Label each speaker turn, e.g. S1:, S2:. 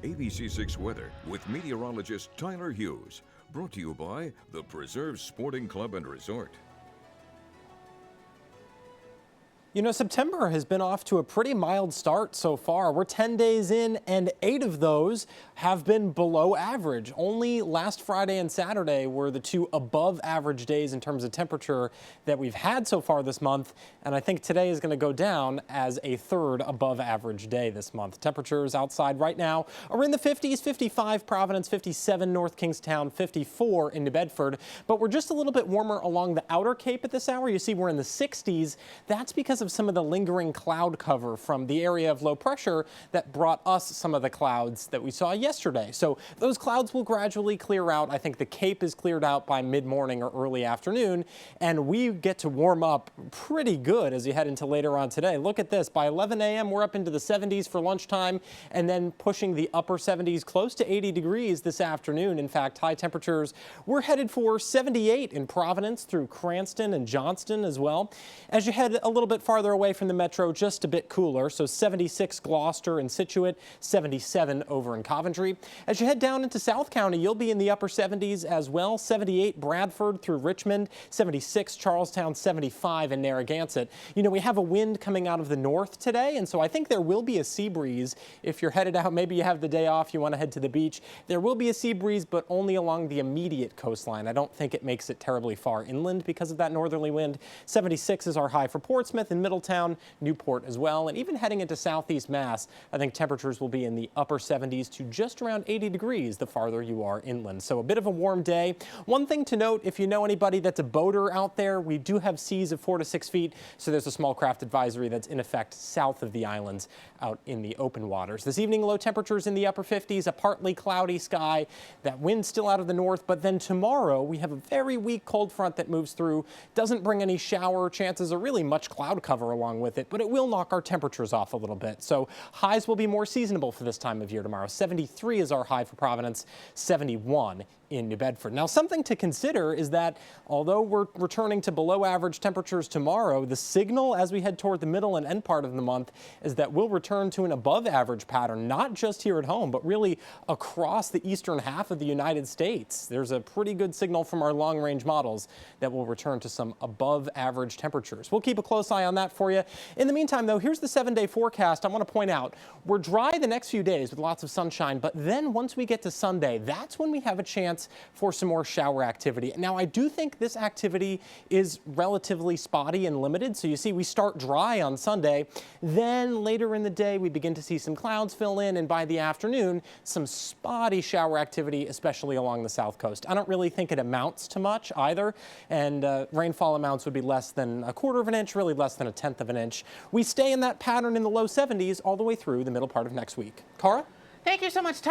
S1: ABC6 weather with meteorologist Tyler Hughes. Brought to you by the Preserve Sporting Club and Resort.
S2: You know, September has been off to a pretty mild start so far. We're 10 days in, and 8 of those have been below average. Only last Friday and Saturday were the 2 above average days in terms of temperature that we've had so far this month. And I think today is going to go down as a 3rd above average day this month. Temperatures outside right now are in the 50s, 55 Providence, 57 North Kingstown, 54 in New Bedford. But we're just a little bit warmer along the outer Cape at this hour. You see we're in the 60s. That's because of some of the lingering cloud cover from the area of low pressure that brought us some of the clouds that we saw yesterday. So those clouds will gradually clear out. I think the Cape is cleared out by mid-morning or early afternoon, and we get to warm up pretty good as you head into later on today. Look at this. By 11 a.m., we're up into the 70s for lunchtime, and then pushing the upper 70s, close to 80 degrees this afternoon. In fact, high temperatures, we're headed for 78 in Providence through Cranston and Johnston as well. As you head a little bit farther away from the metro, just a bit cooler, so 76 Gloucester and Scituate, 77 over in Coventry. As you head down into South County, you'll be in the upper 70s as well. 78 Bradford through Richmond, 76 Charlestown, 75 in Narragansett. You know, we have a wind coming out of the north today, and so I think there will be a sea breeze if you're headed out. Maybe you have the day off, you want to head to the beach. There will be a sea breeze, but only along the immediate coastline. I don't think it makes it terribly far inland because of that northerly wind. 76 is our high for Portsmouth and Middletown, Newport as well, and even heading into southeast Mass, I think temperatures will be in the upper 70s to just around 80 degrees the farther you are inland. So a bit of a warm day. One thing to note, if you know anybody that's a boater out there, we do have seas of 4 to 6 feet, so there's a small craft advisory that's in effect south of the islands out in the open waters. This evening, low temperatures in the upper 50s, a partly cloudy sky, that wind still out of the north, but then tomorrow we have a very weak cold front that moves through, doesn't bring any shower chances or really much cloud cover along with it, but it will knock our temperatures off a little bit. So highs will be more seasonable for this time of year tomorrow. 73 is our high for Providence, 71 in New Bedford. Now, something to consider is that although we're returning to below average temperatures tomorrow, the signal as we head toward the middle and end part of the month is that we'll return to an above average pattern, not just here at home, but really across the eastern half of the United States. There's a pretty good signal from our long range models that we'll return to some above average temperatures. We'll keep a close eye on that for you. In the meantime, though, here's the 7-day forecast. I want to point out we're dry the next few days with lots of sunshine, but then once we get to Sunday, that's when we have a chance for some more shower activity. Now, I do think this activity is relatively spotty and limited. So you see, we start dry on Sunday. Then later in the day, we begin to see some clouds fill in. And by the afternoon, some spotty shower activity, especially along the south coast. I don't really think it amounts to much either. And rainfall amounts would be less than 1/4 of an inch, really less than 1/10 of an inch. We stay in that pattern in the low 70s all the way through the middle part of next week. Cara?
S3: Thank you so much,